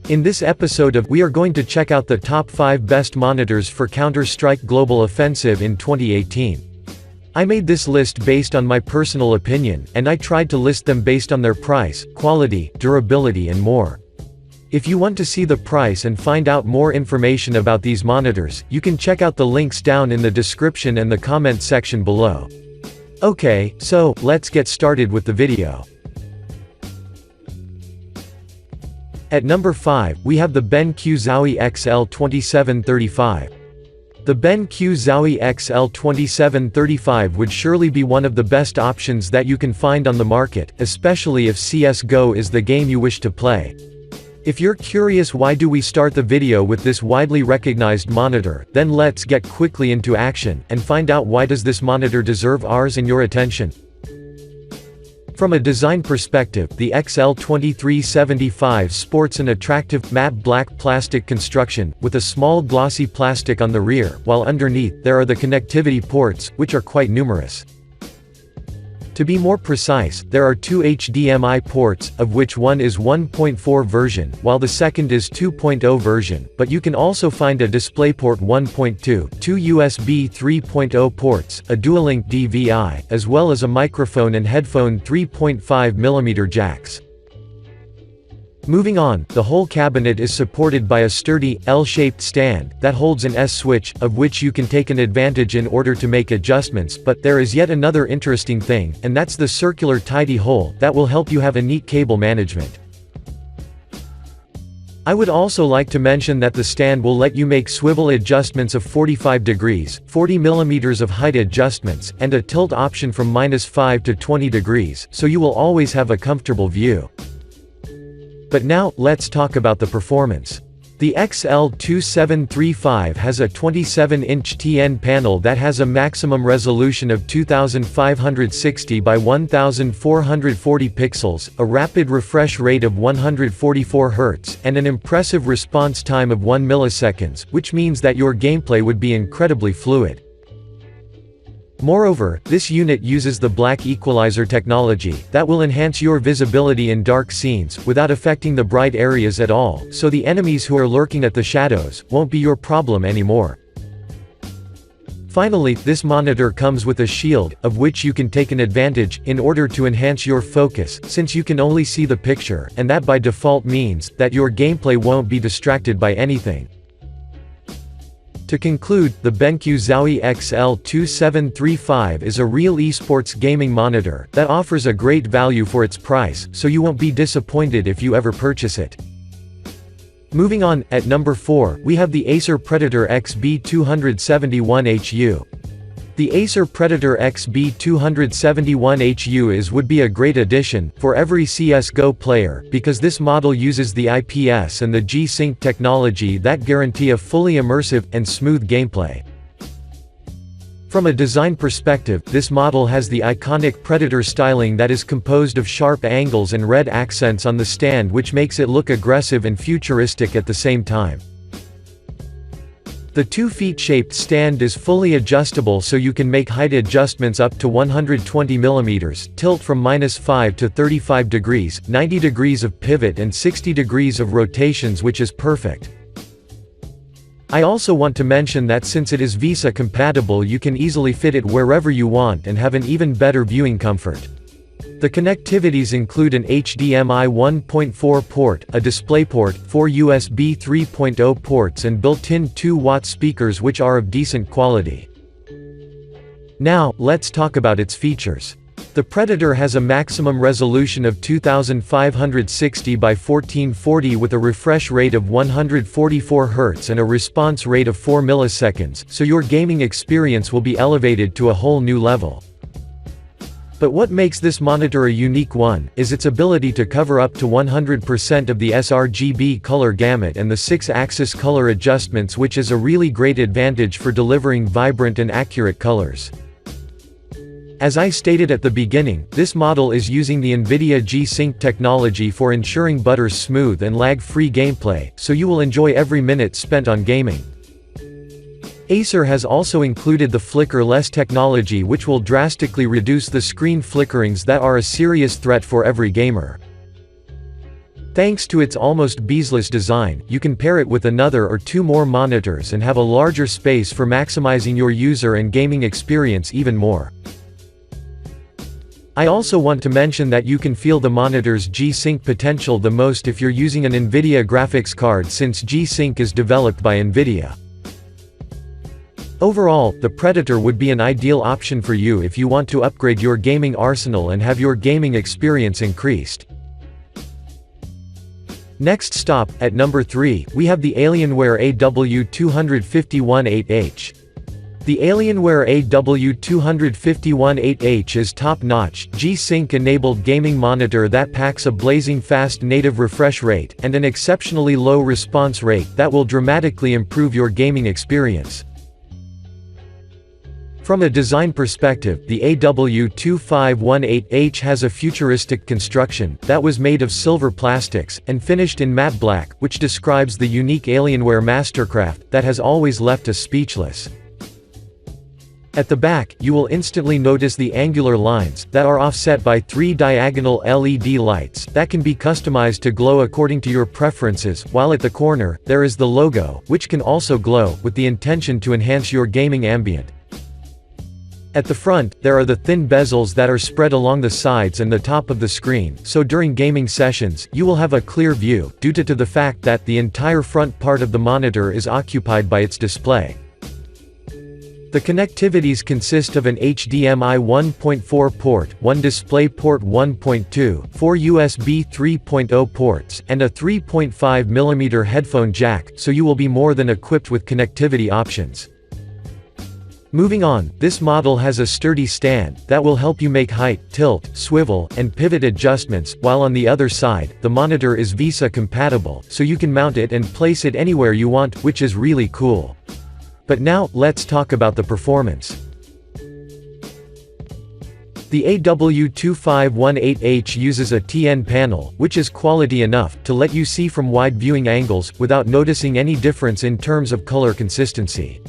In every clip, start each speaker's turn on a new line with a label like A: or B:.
A: In this episode we are going to check out the top 5 best monitors for Counter-Strike Global Offensive in 2018. I made this list based on my personal opinion, and I tried to list them based on their price, quality, durability and more. If you want to see the price and find out more information about these monitors, you can check out the links down in the description and the comment section below. Okay, so, let's get started with the video. At number 5, we have the BenQ Zowie XL2735. The BenQ Zowie XL2735 would surely be one of the best options that you can find on the market, especially if CSGO is the game you wish to play. If you're curious why do we start the video with this widely recognized monitor, then let's get quickly into action, and find out why does this monitor deserve ours and your attention. From a design perspective, the XL2375 sports an attractive, matte black plastic construction, with a small glossy plastic on the rear, while underneath, there are the connectivity ports, which are quite numerous. To be more precise, there are 2 HDMI ports, of which one is 1.4 version, while the second is 2.0 version, but you can also find a DisplayPort 1.2, 2 USB 3.0 ports, a Dual-Link DVI, as well as a microphone and headphone 3.5mm jacks. Moving on, the whole cabinet is supported by a sturdy, L-shaped stand, that holds an S-switch, of which you can take an advantage in order to make adjustments, but there is yet another interesting thing, and that's the circular tidy hole, that will help you have a neat cable management. I would also like to mention that the stand will let you make swivel adjustments of 45 degrees, 40 mm of height adjustments, and a tilt option from -5 to 20 degrees, so you will always have a comfortable view. But now, let's talk about the performance. The XL2735 has a 27-inch TN panel that has a maximum resolution of 2560 by 1440 pixels, a rapid refresh rate of 144 Hz, and an impressive response time of 1 millisecond, which means that your gameplay would be incredibly fluid. Moreover, this unit uses the black equalizer technology, that will enhance your visibility in dark scenes, without affecting the bright areas at all, so the enemies who are lurking at the shadows, won't be your problem anymore. Finally, this monitor comes with a shield, of which you can take an advantage, in order to enhance your focus, since you can only see the picture, and that by default means, that your gameplay won't be distracted by anything. To conclude, the BenQ Zowie XL2735 is a real esports gaming monitor, that offers a great value for its price, so you won't be disappointed if you ever purchase it. Moving on, at number 4, we have the Acer Predator XB271HU. The Acer Predator XB271HU would be a great addition, for every CSGO player, because this model uses the IPS and the G-Sync technology that guarantee a fully immersive, and smooth gameplay. From a design perspective, this model has the iconic Predator styling that is composed of sharp angles and red accents on the stand, which makes it look aggressive and futuristic at the same time. The 2-feet-shaped stand is fully adjustable so you can make height adjustments up to 120 mm, tilt from -5 to 35 degrees, 90 degrees of pivot and 60 degrees of rotations, which is perfect. I also want to mention that since it is VESA compatible, you can easily fit it wherever you want and have an even better viewing comfort. The connectivities include an HDMI 1.4 port, a DisplayPort, 4 USB 3.0 ports and built-in 2-watt speakers which are of decent quality. Now, let's talk about its features. The Predator has a maximum resolution of 2560 by 1440 with a refresh rate of 144 Hz and a response rate of 4 milliseconds, so your gaming experience will be elevated to a whole new level. But what makes this monitor a unique one, is its ability to cover up to 100% of the sRGB color gamut and the 6-axis color adjustments, which is a really great advantage for delivering vibrant and accurate colors. As I stated at the beginning, this model is using the NVIDIA G-Sync technology for ensuring smooth and lag-free gameplay, so you will enjoy every minute spent on gaming. Acer has also included the flicker-less technology, which will drastically reduce the screen flickerings that are a serious threat for every gamer. Thanks to its almost bezel-less design, you can pair it with another or two more monitors and have a larger space for maximizing your user and gaming experience even more. I also want to mention that you can feel the monitor's G-Sync potential the most if you're using an NVIDIA graphics card, since G-Sync is developed by NVIDIA. Overall, the Predator would be an ideal option for you if you want to upgrade your gaming arsenal and have your gaming experience increased. Next stop, at number 3, we have the Alienware AW251-8H. The Alienware AW251-8H is top-notch, G-Sync enabled gaming monitor that packs a blazing fast native refresh rate, and an exceptionally low response rate that will dramatically improve your gaming experience. From a design perspective, the AW251-8H has a futuristic construction that was made of silver plastics, and finished in matte black, which describes the unique Alienware mastercraft that has always left us speechless. At the back, you will instantly notice the angular lines that are offset by 3 diagonal LED lights that can be customized to glow according to your preferences, while at the corner, there is the logo, which can also glow, with the intention to enhance your gaming ambient. At the front, there are the thin bezels that are spread along the sides and the top of the screen, so during gaming sessions, you will have a clear view, due to the fact that the entire front part of the monitor is occupied by its display. The connectivities consist of an HDMI 1.4 port, one DisplayPort 1.2, 4 USB 3.0 ports, and a 3.5mm headphone jack, so you will be more than equipped with connectivity options. Moving on, this model has a sturdy stand that will help you make height, tilt, swivel, and pivot adjustments, while on the other side, the monitor is VESA compatible, so you can mount it and place it anywhere you want, which is really cool. But now, let's talk about the performance. The AW251-8H uses a TN panel, which is quality enough to let you see from wide viewing angles, without noticing any difference in terms of color consistency.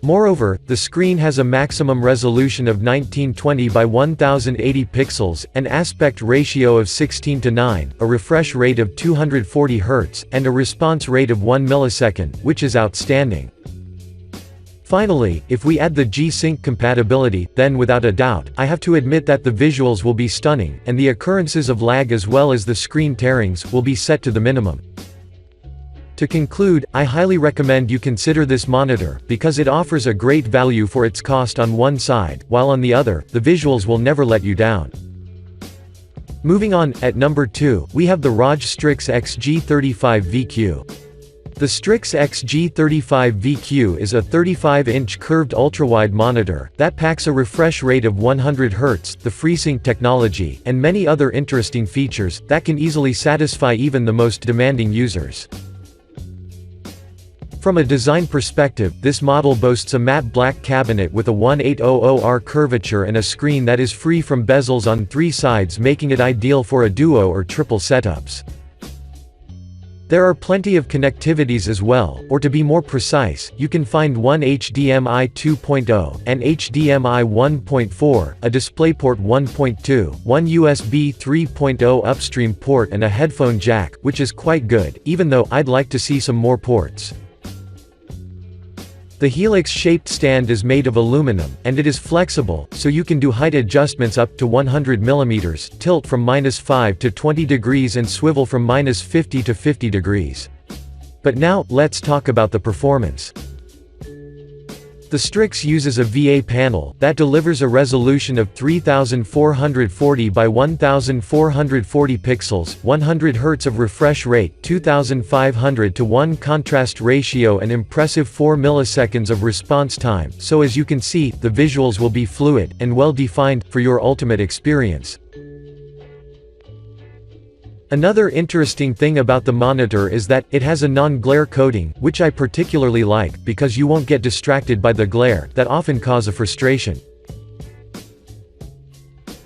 A: Moreover, the screen has a maximum resolution of 1920 by 1080 pixels, an aspect ratio of 16:9, a refresh rate of 240 Hz, and a response rate of 1 millisecond, which is outstanding. Finally, if we add the G-Sync compatibility, then without a doubt, I have to admit that the visuals will be stunning, and the occurrences of lag as well as the screen tearings will be set to the minimum. To conclude, I highly recommend you consider this monitor, because it offers a great value for its cost on one side, while on the other, the visuals will never let you down. Moving on, at number 2, we have the ROG Strix XG35 VQ. The Strix XG35 VQ is a 35-inch curved ultrawide monitor that packs a refresh rate of 100 Hz, the FreeSync technology, and many other interesting features that can easily satisfy even the most demanding users. From a design perspective, this model boasts a matte black cabinet with a 1800R curvature and a screen that is free from bezels on 3 sides, making it ideal for a duo or triple setups. There are plenty of connectivities as well, or to be more precise, you can find one HDMI 2.0, an HDMI 1.4, a DisplayPort 1.2, one USB 3.0 upstream port and a headphone jack, which is quite good, even though I'd like to see some more ports. The helix-shaped stand is made of aluminum, and it is flexible, so you can do height adjustments up to 100 mm, tilt from -5 to 20 degrees and swivel from -50 to 50 degrees. But now, let's talk about the performance. The Strix uses a VA panel that delivers a resolution of 3440 by 1440 pixels, 100 Hz of refresh rate, 2500 to 1 contrast ratio, and impressive 4 milliseconds of response time, so as you can see, the visuals will be fluid and well-defined for your ultimate experience. Another interesting thing about the monitor is that it has a non-glare coating, which I particularly like, because you won't get distracted by the glare that often cause a frustration.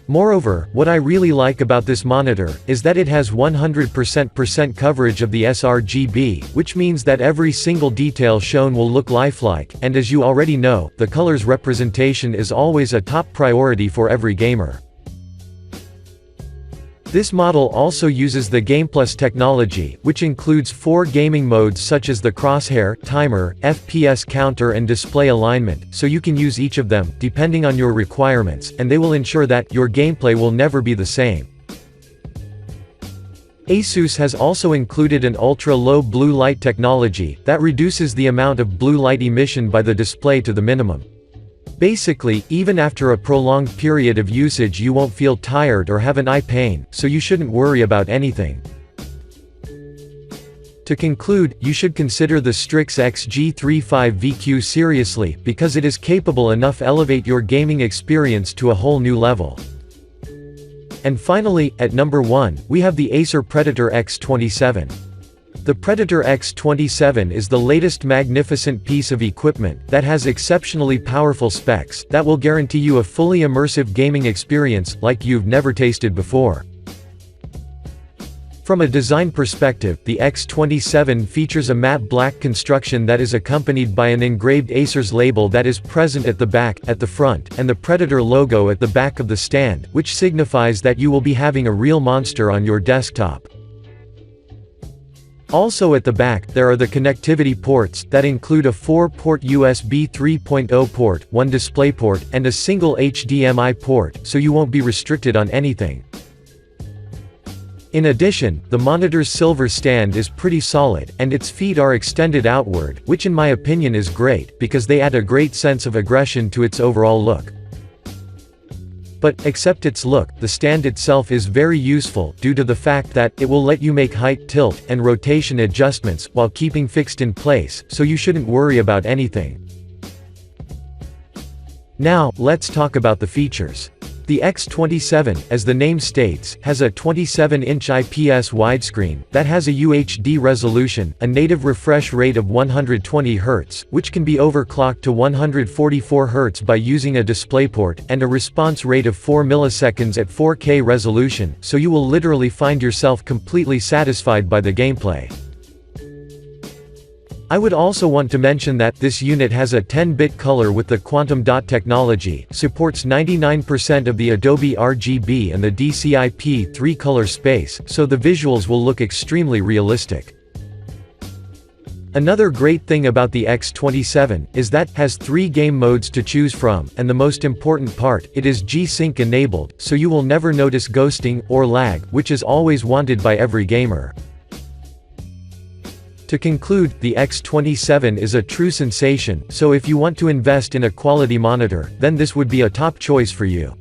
A: Moreover, what I really like about this monitor is that it has 100% coverage of the sRGB, which means that every single detail shown will look lifelike, and as you already know, the colors representation is always a top priority for every gamer. This model also uses the GamePlus technology, which includes 4 gaming modes such as the crosshair, timer, FPS counter and display alignment, so you can use each of them, depending on your requirements, and they will ensure that your gameplay will never be the same. ASUS has also included an ultra-low blue light technology, that reduces the amount of blue light emission by the display to the minimum. Basically, even after a prolonged period of usage you won't feel tired or have an eye pain, so you shouldn't worry about anything. To conclude, you should consider the Strix XG35 VQ seriously, because it is capable enough to elevate your gaming experience to a whole new level. And finally, at number 1, we have the Acer Predator X27. The Predator X27 is the latest magnificent piece of equipment that has exceptionally powerful specs that will guarantee you a fully immersive gaming experience like you've never tasted before. From a design perspective, the X27 features a matte black construction that is accompanied by an engraved Acer's label that is present at the back, at the front, and the Predator logo at the back of the stand, which signifies that you will be having a real monster on your desktop. Also at the back, there are the connectivity ports, that include a 4-port USB 3.0 port, 1 DisplayPort, and a single HDMI port, so you won't be restricted on anything. In addition, the monitor's silver stand is pretty solid, and its feet are extended outward, which in my opinion is great, because they add a great sense of aggression to its overall look. But, except its look, the stand itself is very useful, due to the fact that it will let you make height, tilt, and rotation adjustments, while keeping fixed in place, so you shouldn't worry about anything. Now, let's talk about the features. The X27, as the name states, has a 27-inch IPS widescreen, that has a UHD resolution, a native refresh rate of 120 Hz, which can be overclocked to 144 Hz by using a DisplayPort, and a response rate of 4 milliseconds at 4K resolution, so you will literally find yourself completely satisfied by the gameplay. I would also want to mention that this unit has a 10-bit color with the Quantum Dot technology, supports 99% of the Adobe RGB and the DCI-P3 color space, so the visuals will look extremely realistic. Another great thing about the X27 is that it has 3 game modes to choose from, and the most important part, it is G-Sync enabled, so you will never notice ghosting or lag, which is always wanted by every gamer. To conclude, the X27 is a true sensation, so if you want to invest in a quality monitor, then this would be a top choice for you.